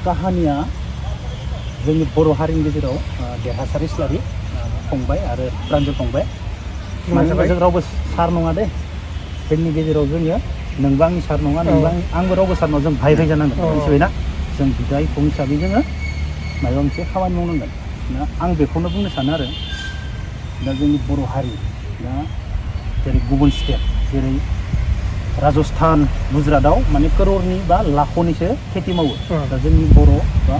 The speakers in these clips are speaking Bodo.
काहानिया जोंनि बर' हारिनि गेजेराव देरहासार इस्लारि फंबाय आरो प्रान्जल फंबाय मानो होनबा जों रावबो सार नङा दे जोंनि गेजेराव जोङो नोंबो आंनि सार नङा नोंबो आंबो रावबो सार नङा जों भाइ भाइ जानांगोन मिथिबायना जों बिदा बिफं हिसाबै जोङो माबा मोनसे खामानि मावनांगोन दा आं बेखौनो बुंनो सानो आरो दा जोंनि बर' हारि दा जेरै गुबुन स्टेट जेरै राजस्थान गुजरातआव माने करोरनि बा लाखनिसो खेथि मावो दा जोंनि बर' बा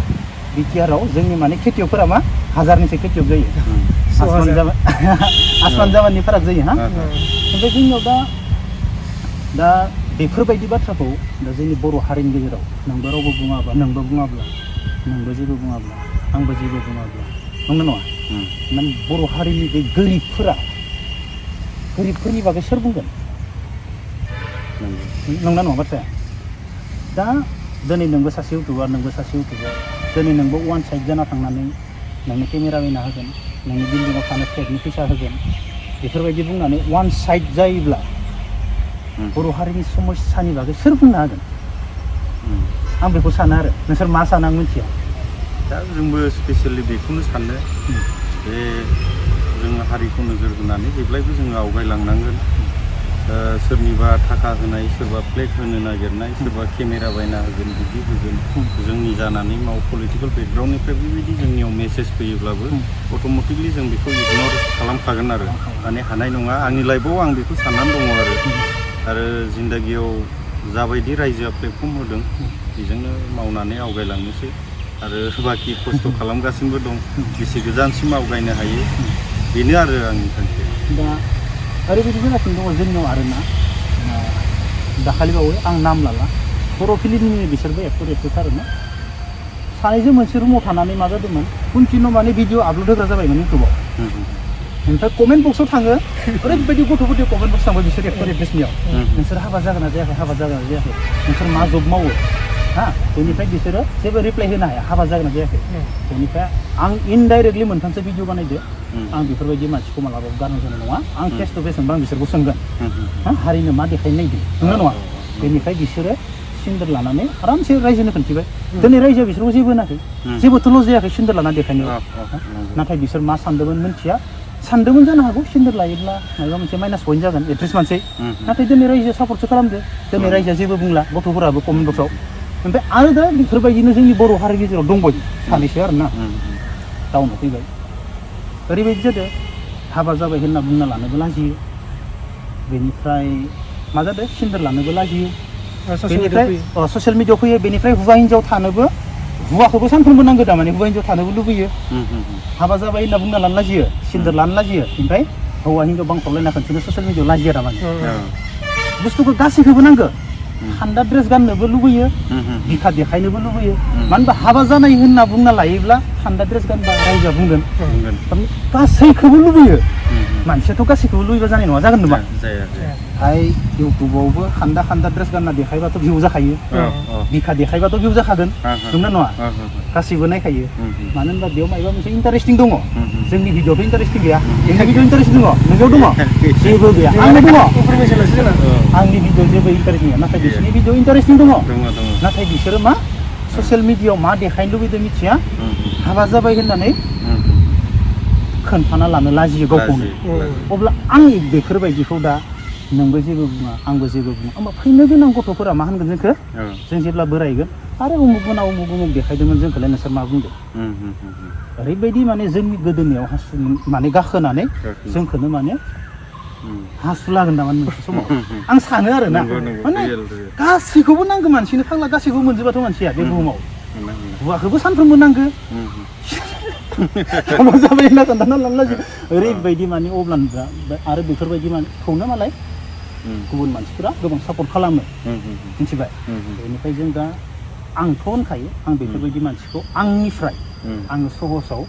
बिटिआरआव जोंनि माने खेथियकफोरा मा हाजारनिसो खेथियक जायो आसमान जामाननि फाराग जायो हा ओमफ्राय जोंनियाव दा बेफोरबायदि बाथ्राखौ दा जोंनि बर' हारिनि गेजेराव नोंबो रावबो बुङाब्ला नोंबो जेबो बुङाब्ला आंबो जेबो बुङाब्ला नंगौ नङा माने बर' हारिनि बे गोरिबफोरनि बागै सोर बुंगोन नंना नङा बाथ्राया दा दिनै नोंबो सासे इउटुबार दिनै नोंबो वान साइड जाना थांनानै नोंनो केमेरा बायना होगोन नोंनि बिल्डिंआव थानो फ्लेटनि फैसा होगोन बेफोरबायदि बुंनानै वान साइड जायोब्ला बर' हारिनि समस्यानि बागै सोर बुंनो हागोन आं बेखौ सानो आरो नोंसोर मा सानो आं मिथिया दा जोंबो स्पेसियेलि बेखौनो सानो बे जोङो हारिखौ नोजोर होनानै जेब्लायबो जोङो आवगायलांनांगोन सोरनिबा थाखा होनाय सोरबा फ्लेग होनो नागिरनाय सोरबा केमेरा बायना होगोन बिदि होगोन जोंनि जानानै पलिटिकेल बेकग्राउन्डनिफ्राय बेबायदि जोंनियाव मेसेज फैयोब्लाबो अट'मेटिकलि जों बेखौ इगनर खालामखागोन आरो माने हानाय नङा आंनि लाइफआव आं बेखौ साननानै दङ आरो जिन्दागियाव जाबायदि रायजोआ प्लेटफर्म होदों बेजोंनो मावनानै आवगायलांनोसै आरो बाखि खस्थ' खालामगासिनोबो दं बेसे गोजानसिम आवगायनो हायो बेनो आरो आंनि थांखि दा ओरैबायदि जागासिनो दङ जोंनियाव आरोना दाखालिबावै आं नाम लाला बर' फिल्मनि बिसोरबो एक्टर आरोना सानैजों मोनसे रुमाव थानानै मा जादोंमोन कन्टिनिउ माने भिडिअ आपल'ड होग्रा जाबायमोन इउटुबाव ओमफ्राय कमेन्ट बक्सआव थाङो ओरैबायदि गथ'फोरनि कमेन्ट बक्स थांबाय बिसोर एक्टर एक्ट्रेसनियाव नोंसोर हाबा जागोन ना जायाखै नोंसोर मा जब मावो हा बेनिफ्राय बिसोरो जेबो रिप्लाय होनो हाया हाबा जागोन ना जायाखै बेनिफ्राय आं इनडाइरेक्टलि मोनथामसो भिडिअ बानायदो आं बेफोरबायदि मानसिखौ मालाबाबो गारनो जानाय नङा आं फेस टु फेस होनबा आं बिसोरखौ सोंगोन हारिनो मा देखायनो नागिरदों नंगौ नङा बेनिफ्राय बिसोरो सिन्दार लानानै आरामसे रायजोनो खोन्थिबाय दिनै रायजोआ बिसोरखौ जेबो होनाखै जेबोथ' लस जायाखै सिन्दार लाना देखायनो नाथाय बिसोर मा सानदोंमोन मिन्थिया सानदोंमोन जानो हागौ सिन्दार लायोब्ला माबा मोनसे माइनास पइन्ट जागोन एक्ट्रेस मानसि नाथाय दिनै रायजोआ सापर्टसो खालामदो दिनै रायजोआ जेबो बुंला गथ'फोराबो कमेन्ट बक्सआव ओमफ्राय आरो दा बेफोरबायदिनो जोंनि बर' हारिनि गेजेराव दंबायो सानैसो आरोना टाउनाव फैबाय ओरैबायदि जादों हाबा जाबाय होनना बुंना लानोबो लाजियो बेनिफ्राय मा जादों सिन्दार लानोबो लाजियो बेनिफ्राय ससियेल मिडियाआव फैयो बेनिफ्राय हौवा हिन्जाव थानोबो हौवाखौबो सानफ्रोमबो नांगौ थारमाने हौवा हिन्जाव थानोबो लुबैयो हाबा जाबाय होनना बुंना लानो लाजियो सिन्दार लानो लाजियो ओमफ्राय हौवा हिन्जाव बांखावलायना खनसेनो ससियेल मिडियाआव लाजियो थारमाने बुस्थुखौ गासैखौबो नांगो खान्दा ड्रेस गाननोबो लुबैयो बिखा देखायनोबो लुबैयो मानो होनबा हाबा जानाय होनना बुंना लायोब्ला खान्दा ड्रेस गानबा रायजोआ बुंगोन गासैखौबो लुबैयो मानसियाथ' गासैखौबो लुबैबा जानाय नङा जागोन नामा हाय इउटुबावबो खान्दा ड्रेस गानना देखायबाथ' भिउ जाखायो बिखा देखायबाथ' भिउ जाखागोन नंगौना नङा गासैबो नायखायो मानो होनबा बेयाव माबा मोनसे इन्टारेस्टिं दङ जोंनि भिडिअ'आवथ' इन्टारेस्टिं गैया नोंनि भिडिअ इन्टारेस्टिं दङ नोंनियाव दङ जेबो गैया आंनाव दङ आंनि भिडिअ जेबो इन्टारेस्टिं गैया नाथाय बिसोरनि भिडिअ इन्टारेस्टिं दङ नाथाय बिसोरो मा ससियेल मिडियाआव मा देखायनो लुबैदों मिथिया हाबा जाबाय होननानै खोन्थाना लानो लाजियो गावखौनो अब्ला आं बेफोरबायदिखौ दा नोंबो जेबो बुङा आंबो जेबो बुङा होमबा फैनो गोनां गथ'फोरा मा होनगोन जोंखौ जों जेब्ला बोरायगोन आरो उमुक देखायदोंमोन जोंखौलाय नोंसोर मा बुंदों ओरैबायदि माने जोंनि गोदोनायाव हासु माने गाखोनानै जोंखौनो माने हासुलागोन नामा मोनसे समाव आं सानो आरो ना माने गासैखौबो नांगौ मानसिनो फाग्ला गासैखौबो मोनजोबाथ' मानसिया बे बुहुमाव हौवाखौबो सानफ्रोमबो नांगौ हाबा जाबाय होनना खोन्थाना लानो लाजियो ओरैबायदि माने अब्लानिफ्रा आरो बेफोरबायदि मानसिखौनो मालाय गुबुन मानसिफोरा गोबां सापर्ट खालामो मिथिबाय बेनिफ्राय जों दा आंथ' होनखायो आं बेफोरबायदि मानसिखौ आंनिफ्राय आङो सहसाव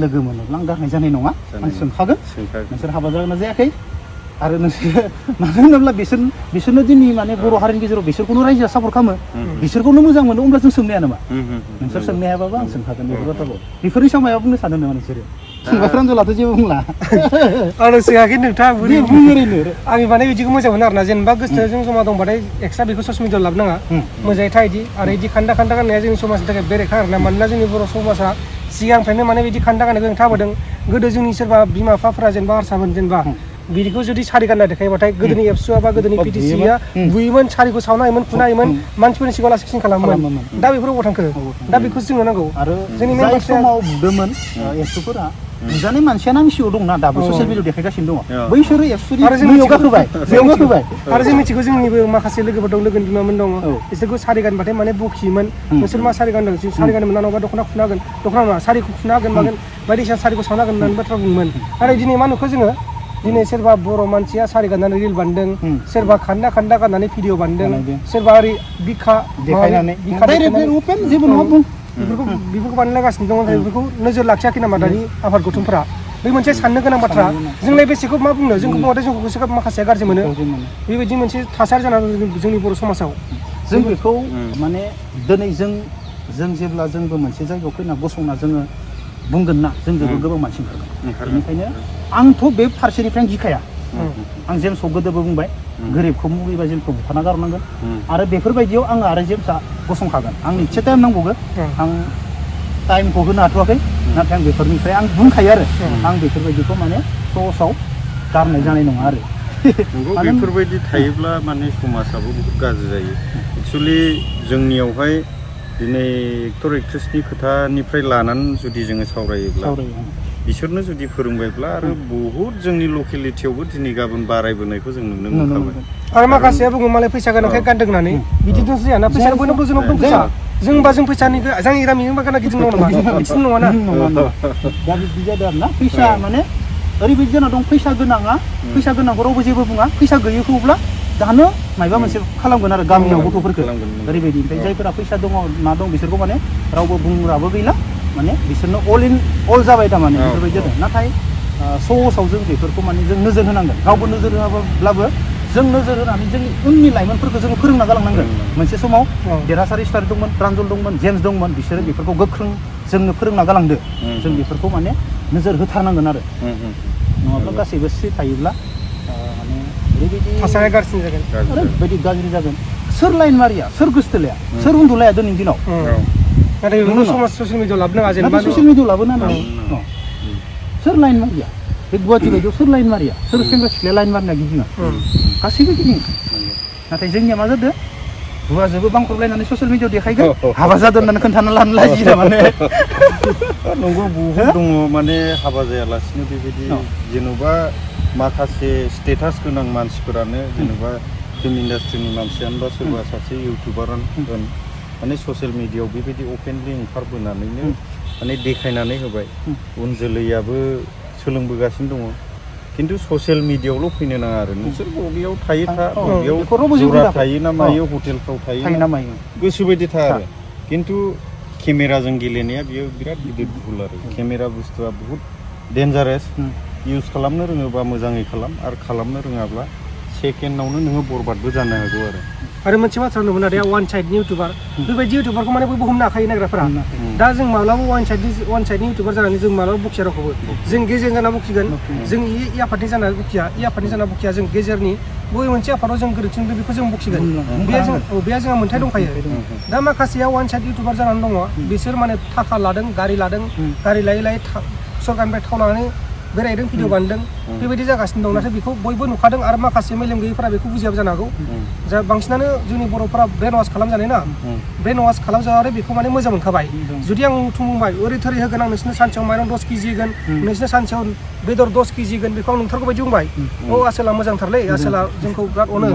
लोगो मोनोब्ला आं गारनाय जानाय नङा आं सोंखागोन नोंसोर हाबा जागोन ना जायाखै आरो नोंसोर मानो होनोब्ला बिसोरनो दिनै माने बर' हारिनि गेजेराव बिसोरखौनो रायजोआ सापर्ट खालामो बिसोरखौनो मोजां मोनो अब्ला जों सोंनो हाया नामा नोंसोर सोंनो हायाबाबो आं सोंखागोन बेफोर बाथ्राखौ बेफोरनि सायाव माबा बुंनो सानो नामा नोंसोरो फंबाय प्रान्जलाथ' जेबो बुंला आं सोङाखै नोंथाङा दे बुं ओरैनो आंनि माने बिदिखौ मोजां मोनो आरोना जेनेबा गोसोजों जमा दंबाथाय एक्सट्रा बेखौ ससियेल मिडियाआव लाबोनाङा मोजाङै था इदि आरो इदि खान्दा खान्दा गाननाया जोंनि समाजनि थाखाय बेरेखा आरोना मानोना जोंनि बर' समाजा सिगांनिफ्रायनो माने बिदि खान्दा गाननायखौ जों थाबोदों गोदो जोंनि सोरबा बिमा बिफाफोरा जेनेबा हारसामोन जेनेबा बिदिखौ जुदि सारि गानना देखायबाथाय गोदोनि एबसुआ बा गोदोनि पिटिसिया बुयोमोन सारिखौ सावना होयोमोन फुना होयोमोन मानसिफोरनि सिगाङाव लासिं खालामोमोन दा बेफोर अबाव थांखो दा बेखौ जोंनो नांगौ आरो जोंनि जाय समाव बुदोंमोन एबसुफोरा बुजानाय मानसियानो आंनि सिगाङाव दंना दाबो ससियेल मिडियाआव देखायगासिनो दङ बैसोरो एबसुनि बेयाव गाखोबाय आरो जों मिथिगौ जोंनिबो माखासे लोगोफोर दं लोगोनि बिमामोन दङ बिसोरखौ सारि गानबाथाय माने बखियोमोन नोंसोर मा सारि गानदों सारि गाननो मोना नङाबा दख'ना खुना होगोन दख'ना नङा सारिखौ खुना होगोन मागोन बायदिसिना सारिखौ सावना होगोन होननानै बाथ्रा बुङोमोन आरो दिनै मा नुखो जोङो दिनै सोरबा बर' मानसिया सारि गाननानै रिल बानदों सोरबा खान्दा खान्दा गाननानै भिडिअ बानदों सोरबा ओरै बिखा देखायनानै अपेन जेबो नङा बुं बेफोरखौ बानायलागासिनो दङ नाथाय बेफोरखौ नोजोर लाखियाखै नामा दानि आफाद गौथुमफोरा बे मोनसे साननो गोनां बाथ्रा जोंलाय बेसेखौ मा बुंनो जोंखौ बुङाथाय जोंखौ गोसोखौ माखासेया गाज्रि मोनो बेबायदि मोनसे थासारि जानानै जोंनि बर' समाजाव जों बेखौ माने दिनै जों जेब्ला जोंबो मोनसे जायगायाव फैना गसंना जोङो बुंगोन ना जोंजोंबो गोबां मानसि ओंखारगोन बेनिखायनो आंथ' बे फारसेनिफ्राय गिखाया आं जेम्सखौ गोदोबो बुंबाय गोरिबखौ मुगैबा जेम्सखौ बुखाना गारनांगोन आरो बेफोरबायदियाव आङो आरो जेम्सआ गसंखागोन आंनि इसे टाइम नांबावगोन आं टाइमखौ होनो हाथ'वाखै नाथाय आं बेफोरनिफ्राय आं बुंखायो आरो आं बेफोरबायदिखौ माने सहसाव गारनाय जानाय नङा आरो नंगौ बेफोरबायदि थायोब्ला माने समाजाबो बहुत गाज्रि जायो एक्सुवेलि जोंनियावहाय दिनै एक्टर एक्ट्रेसनि खोथानिफ्राय लानानै जुदि जोङो सावरायोब्ला बिसोरनो जुदि फोरोंबायब्ला आरो बहुत जोंनि लकेलिटियावबो दिनै गाबोन बारायबोनायखौ जों नुनो मोनखाबाय आरो माखासेया बुङो मालाय फैसा गोनांखाय गानदों होननानै बिदिथ' जायाना फैसा बयनावबो जोंनाव दं फैसा जोंबा जों फैसानि जोंनि गामिजों गाना गिदिं नङा बिदिनो नङाना दा बिदि जादों आरोना फैसा माने ओरैबायदि जाना दं फैसा गोनाङा फैसा गोनांखौ रावबो जेबो बुङा फैसा गैयैखौब्ला दानो मायबा मोनसे खालामगोन आरो गामियाव गथ'फोरखौ ओरैबायदि ओमफ्राय जायफोरा फैसा दङ मा दं बिसोरखौ माने रावबो बुंग्राबो गैला माने बिसोरनो अल जाबाय थारमाने बेफोरबायदि जादों नाथाय सहसाव जों बेफोरखौ माने जों नोजोर होनांगोन रावबो नोजोर होआब्लाबो जों नोजोर होनानै जोंनि उननि लाइमोनफोरखौ जों फोरोंना गालांनांगोन मोनसे समाव देरहासार स्टार दंमोन प्रान्जल दंमोन जेम्स दंमोन बिसोरो बेफोरखौ गोख्रों जोंनो फोरोंना गालांदो जों बेफोरखौ माने नोजोर होथारनांगोन आरो नङाब्ला गासैबो स्रि थायोब्ला माने ओरैबायदि थासारिया गाज्रि जागोन ओरैबायदि गाज्रि जागोन सोर लाइन मारिया सोर गोसथोलाया सोर उन्दुलाया दिनैनि दिनाव नाथाय बेफोरखौ समाज ससियेल मिडियाआव लाबोनाङा जेनेबा ससियेल मिडियाआव लाबोनानै सोर लाइन मारिया बे गुवाहाटि बायदियाव सोर लाइन मारिया सोर सेंग्रा सिख्लाया लाइन मारिना गिदिङा गासैबो गिदिङो नाथाय जोंनिया मा जादों हौवाजोंबो बांख्रबलायनानै ससियेल मिडियाआव देखायगोन हाबा जादों होननानै खोन्थाना लानो लाजियो माने नंगौ बहुद दङ माने हाबा जायालासिनो बेबायदि जेन'बा माखासे स्टेटास गोनां मानसिफोरानो जेन'बा फिल्म इन्डास्ट्रिनि मानसियानो बा सोरबा सासे इउटुबारानो होन माने ससियेल मिडियाआव बेबायदि अपेनलि ओंखारबोनानैनो माने देखायनानै होबाय उन जोलैयाबो सोलोंबोगासिनो दङ खिन्थु ससियेल मिडियाआवल' फैनो नाङा आरो नोंसोर बबेयाव थायो था बबेयाव जरा थायो ना मायो हटेलफ्राव थायो ना मायो गोसोबायदि था आरो खिन्थु केमेराजों गेलेनाया बियो बिराद गिदिर भुल आरो केमेरा बुस्थुआ बहुत डेन्जारास इउज खालामनो रोङोबा मोजाङै खालाम आरो खालामनो रोङाब्ला सेकेन्डआवनो नोङो बरबादबो जानो हागौ आरो मोनसे बाथ्रा नुमोन आरो वान साइडनि इउटुबार बेबायदि इउटुबारखौ माने बयबो हमनो हाखायो नायग्राफोरा दा जों माब्लाबा वान साइडनि इउटुबार जानानै जों माब्लाबा बखिया रावखौबो जों गेजेर जाना बखिगोन जों इ आफादनि जाना बखिया इ आफादनि जाना बखिया जों गेजेरनि बबे मोनसे आफादाव जों गोरोन्थि नुदों बेखौ जों बखिगोन बेहा जोंहा मोन्थाय दंखायो दा माखासेया वान साइड इउटुबार जानानै दङ बिसोर माने थाखा लादों गारि लायै लायै सरकारनिफ्राय थाव लानानै बेरायदों भिडिअ बानायदों बेबायदि जागासिनो दं नाथाय बेखौ बयबो नुखादों आरो माखासे मेलेम गैयैफोरा बेखौ बुजियाबो जानो हागौ जा बांसिनानो जोंनि बर'फोरा ब्रेन वास खालामजानाय ना ब्रेन वास खालामजानानै बेखौ माने मोजां मोनखाबाय जुदि आं बुंबाय ओरै थोरै होगोन आं नोंसोरनो सानसेयाव माइरं 10 केजि होगोन नोंसोरनो सानसेयाव बेदर 10 केजि होगोन बेखौ आं नोंथारगौ बायदि बुंबाय आसोला मोजांथारलै आसोला जोंखौ बिराद अनो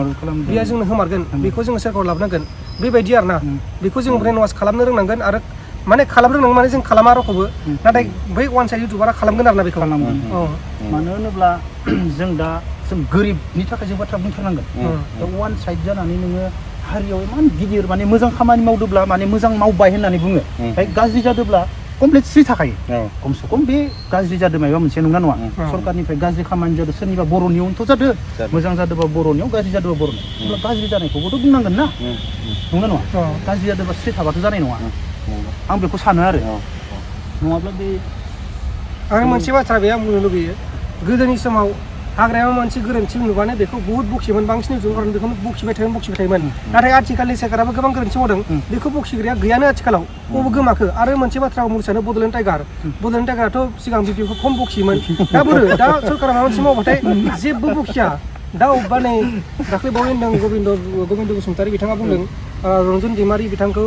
बेयो जोंनो होमारगोन बेखौ जोङो सोरखाराव लाबोनांगोन बेबायदि आरो ना बेखौ जोङो ब्रेन वास खालामनो रोंनांगोन आरो माने खालामनो रोंनांगोन माने जों खालामा रावखौबो नाथाय बै वान साइड इउटुबारा खालामगोन आरो ना बेखौ मानो होनोब्ला जों दा जों गोरिबनि थाखाय जों बाथ्रा बुंथारनांगोन दा वान साइड जानानै नोङो हारियाव इमान गिदिर माने मोजां खामानि मावदोंब्ला माने मोजां मावबाय होननानै बुङो ओमफ्राय गाज्रि जादोंब्ला कमप्लिट स्रि थाखायो खमसे खम बे गाज्रि जादों माबा मोनसे नङा नङा सरकारनिफ्राय गाज्रि खामानि जादों सोरनिबा बर'नियावनोथ' जादों मोजां जादोंबा बर'नियाव गाज्रि जादोंबा बर'नियाव अब्ला गाज्रि जानायखौबोथ' बुंनांगोन ना नङा नङा गाज्रि जादोंबा स्रि थाबाथ' जानाय नङा आं बेखौ सानो आरो नङाब्ला बे आरो मोनसे बाथ्रा बे आं बुंनो लुगैयो गोदोनि समाव हाग्रायाव मोनसे गोरोन्थि नुबानो बेखौ बुहुत बखियोमोन बांसिन इउटुबारफोरानो बेखौनो बखिबाय थायोमोन नाथाय आथिखालनि सोरखाराबो गोबां गोरोन्थि मावदों बेखौ बखिग्राया गैयानो आथिखालाव बबे गोमाखो आरो मोनसे बाथ्रा मुंसानो बड'लेण्ड टाइगाराथ' सिगां बिपिखौ खम बखियोमोन दा बोरो दा सरकारा माबा मोनसे मावबाथाय जेबो बखिया दा अबेबा नै दाख्लै बावै होनदों गबिन्द बसुमतारी बिथाङा बुंदों रन्जन दैमारि बिथांखौ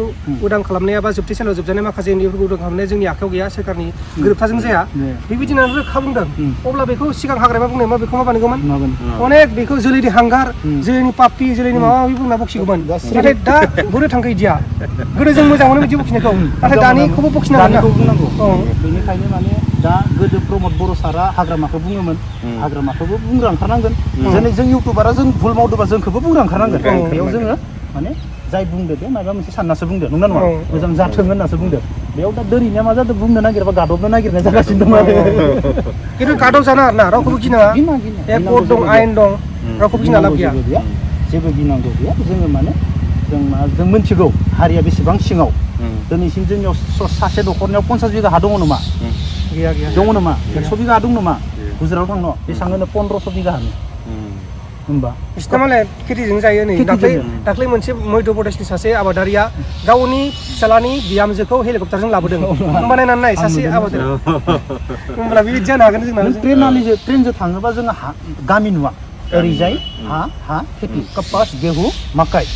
उदां खालामनाया बा जोबथेसालियाव जोबजानाय माखासे उन्दैफोरखौ उदां खालामनाया जोंनि आखायाव गैया सोरखारनि गोरोबथाजों जाया बेबायदिनो रोखा बुंदों अब्ला बेखौ सिगां हाग्रामा बुंनाय मा बेखौ मा बानायगौमोन अनेक बेखौ जोलैनि हांगार जोलैनि पाप्पि जोलैनि माबा माबि बुंना बखिगौमोन नाथाय दा बोरै थांखो इदिया गोदो जों मोजां मोनो बिदि बखिनायखौ नाथाय दानिखौबो बखिनो बुंनांगौ बेनिखायनो माने दा गोदो प्रमद बर' सारा हाग्रामाखौ बुङोमोन हाग्रामाखौबो बुंग्रा ओंखारनांगोन जेरै जों इउटुबारा जों भुल मावदोंबा जोंखौबो बुंग्रा ओंखारनांगोन बेयाव जोङो माने जाय बुंदो बे माबा मोनसे साननासो बुंदो नंना नङा मोजां जाथों होननासो बुंदो बेयाव दा दोरैनिया मा जादों बुंनो नागिरबा गादबनो नागिरनाय जागासिनो दं आरो खिन्थु गादब जाना आरोना रावखौबो गिनाङा कड दं आयेन दं रावखौबो गिना लाब गैया जेबो गिनांगौ गैया जोङो माने जों मिथिगौ हारिया बेसेबां सिङाव दिनैसिम जोंनियाव सासे न'खरनियाव 50 बिगा हा दङ नामा गैया दङ नामा 100 बिगा हा दं नामा गुजरातआव थांनो बेसेबां 1500 बिगा हानि होमबा बिसोरना मालाय खेथिजों जायो नै दाख्लै मोनसे मध्य प्रदेशनि सासे आबादारिया गावनि फिसालानि बिहामजोखौ हेलिकप्टारजों लाबोदों होमबा नायनानै नाय सासे आबादारि होमब्ला बेबायदि जानो हागोन जोंना ट्रेनजों थाङोबा जोङो गामि नुवा ओरैजाय हा खेथि कपास गेहु माकाइ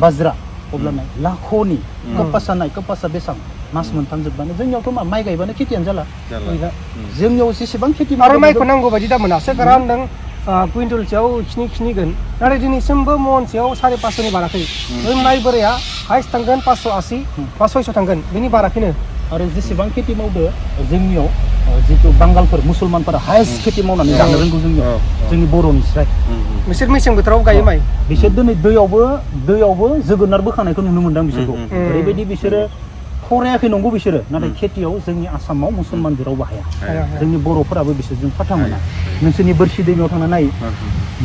बाज्रा अब्ला नाय लाखनि कपासा बेसां मास मोनथाम जोबबानो जोंनियावथ' मा माइ गायबानो खेथियानो जाला जोंनियाव जेसेबां खेथि आरो माइखौ नांगौ बायदि दाम मोना सोरखारा होनदों कुइन्टलसेयाव खिनिगोन नाथाय दिनैसिमबो महनसेयाव 550नि बाराखै माइ बोराया हाइस्ट थांगोन 580 बा 600 थांगोन बेनि बाराखैनो आरो जेसेबां खेथि मावदो जोंनियाव जितु बांगालफोर मुसलमानफोरा हाइस्ट खेथि मावनानै जानो रोंगौ जोंनि बर'निस्राय बिसोर मेसें बोथोराव गायो माइ बिसोर दिनै दैयावबो जोगोनार बोखांनायखौ नुनो मोनदों बिसोरखौ ओरैबायदि बिसोरो फरायाखै नंगौ बिसोरो नाथाय खेथियाव जोंनि आसामाव मुसलमान जेरावबो हाया जोंनि बर'फोराबो बिसोरजों फाथा मोना नोंसोरनि बोरसि दैमायाव थांना नाय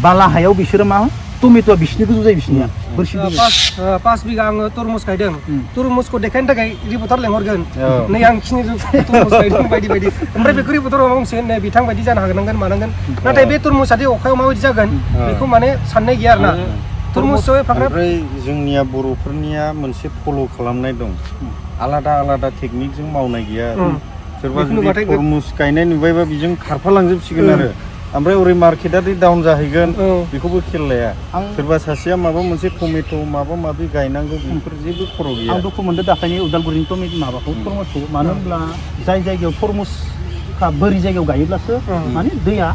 बाला हायाव बिसोरो मा टमेट'आ बिसिनि गोजौ जायो बिसिनिया बोरसि दैमायाव 5 बिगा आङो तरमुज गायदों तरमुजखौ देखायनो थाखाय रिपर्टार लेंहरगोन नै आं खिनि तरमुज गायदों बायदि ओमफ्राय बेखौ रिपर्टाराव बुंसिगोन नै बिथां बायदि जानो हागोन मानांगोन नाथाय बे तरमुजआदि अखायाव माबायदि जागोन बेखौ माने साननाय गैया आरोना ओमफ्राय जोंनिया बर'फोरनिया मोनसे फल' खालामनाय दं आलादा टेकनिकजों मावनाय गैया सोरबा जुदि तरमुज गायनाय नुबायबा बेजों खारफालांजोबसिगोन आरो ओमफ्राय ओरै मार्केटआ डाउन जाहैगोन बेखौबो खेल लाया सोरबा सासेया माबा मोनसे टमेट' माबा माबि गायनांगौ बेफोर जेबो खर' गैया आं दुखु मोनदों दाखालि उदालगुरिनि टमेट माबाखौ तरमुजखौ मानो होनब्ला जाय जायगायाव तरमुज बोरि जायगायाव गायोब्लासो माने दैया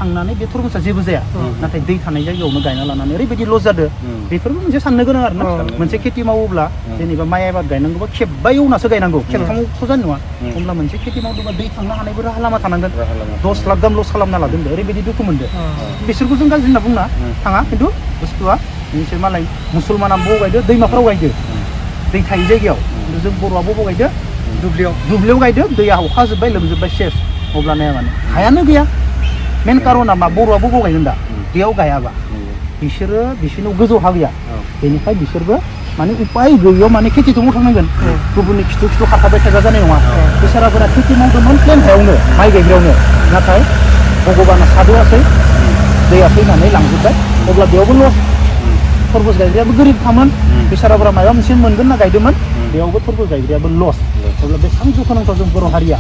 थांनानै बे तरमुजआ जेबो जाया नाथाय दै थानाय जायगायावनो गायना लानानै ओरैबायदि लस जादों बेफोरबो मोनसे साननो गोनां आरोना मोनसे खेथि मावोब्ला जेनेबा माइ आबाद गायनांगौबा खेबबा एवनासो गायनांगौ खेबथामावथ' जानाय नङा होमब्ला मोनसे खेथि मावदोंबा दै थांनो हानायबो राहा लामा थानांगोन 10 लाख गाहाम लस खालामना लादों ओरैबायदि दुखु मोनदों बिसोरखौ जों गाज्रि होनना बुंना थाङा खिन्थु बुस्थुआ बिसोर मालाय मुसलमाना बबाव गायदो दैमाफ्राव गायदो दै थायै जायगायाव जों बर'आ बबाव गायदो दुब्लियाव गायदो दैया अखा जोब्बाय लोमजोब्बाय सेस अब्ला नाया माने हायानो गैया मेन कारना मा बर'आबो बबाव गायगोन दा बेयाव गायाबा बिसोरनाव गोजौ हा गैया बेनिखाय बिसोरबो माने उपाय गैयैयाव माने खेथिखौ मावथारनांगोन गुबुननि खिथु खारखाबाय थाग्रा जानाय नङा बेसाराफोरा खेथि मावदोंमोन प्लेन हायावनो माइ गायग्रायावनो नाथाय भगबाना सादुआसै दैया फैनानै लांजोब्बाय अब्ला बेयावबो लस तरमुज गायग्रायाबो गोरिब थामोन बेसाराफोरा माबा मोनसे मोनगोन होनना गायदोंमोन बेयावबो तरमुज गायग्रायाबो लस अब्ला बेसेबां दुखुनांथाव जों बर' हारिया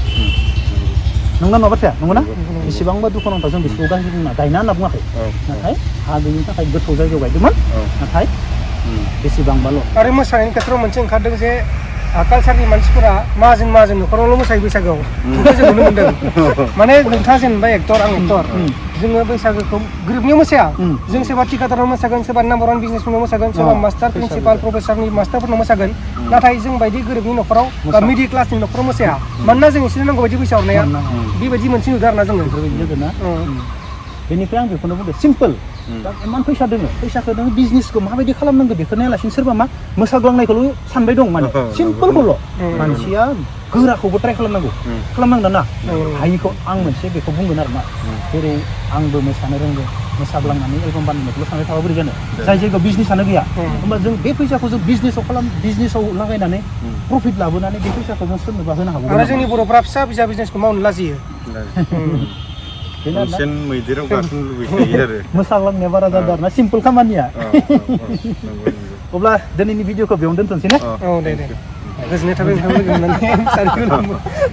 नंगौ नङा बाथ्राया नंगौना बेसेबांबा दुखुनांथाव जों बिसोरखौ गाज्रि बुंना गायना होनना बुङाखै नाथाय हा गैयिनि थाखाय गोथौ जायगायाव गायदोंमोन नाथाय बेसेबांबाल' आरो मोसानायनि खेथ्रआव मोनसे ओंखारदों जे कालसारनि मानसिफोरा माहाजोन न'खरावल' मोसायो बैसागोआव बेखौ जों नुनो मोनदों माने नोंथाङा जेनेबा एक्टर आं एक्टर जोङो बैसागोखौ गोरिबनियाव मोसाया जों सोरबा थिकादाराव मोसागोन सोरबा नाम्बार 1 बिजनेसमेनाव मोसागोन सोरबा मास्टार प्रिन्सिपाल प्रफेसारनि मास्टारफोरनाव मोसागोन नाथाय जों बायदि गोरिबनि न'खराव बा मिडिल क्लासनि न'खराव मोसाया मानोना जों एसे नांगौ बायदि बैसा हरनाया बेबायदि मोनसे नुदों आरोना जोङो बेनिफ्राय आं बेखौनो बुंदों सिम्पोल दा इमान फैसा दोङो फैसाखौ नोङो बिजनेसखौ माबायदि खालामनांगौ बेखौ नायालासिनो सोरबा मा मोसाग्लांनायखौल' सानबाय दं माने सिम्पोलखौल' मानसिया गोराखौबो ट्राय खालामनांगोन ना हायिखौ आं मोनसे बेखौ बुंगोन आरोना जेरै आंबो मोसानो रोंगौ मोसाग्लांनानै एलबाम बानायनायखौल' सानबाय थाबा बोरै जानो जाय जायगायाव बिजनेसआनो गैया होमबा जों बे फैसाखौ जों बिजनेसाव लागायनानै प्रफिट लाबोनानै बे फैसाखौ जों सोरनोबा होनो हागौ आरो जोंनि बर'फ्रा फिसा फिसा बिजनेसखौ मावनो लाजियो बांसिन मैदेराव गाखोनो लुबैखायो आरो मोसाग्लांनाया बारा जादों आरो ना सिम्पोल खामानिया अब्ला दिनैनि भिडिअखौ बेयावनो दोनथ'नोसै ना औ दे गोजोननाय थाबाय नोंथां लोगो मोननानै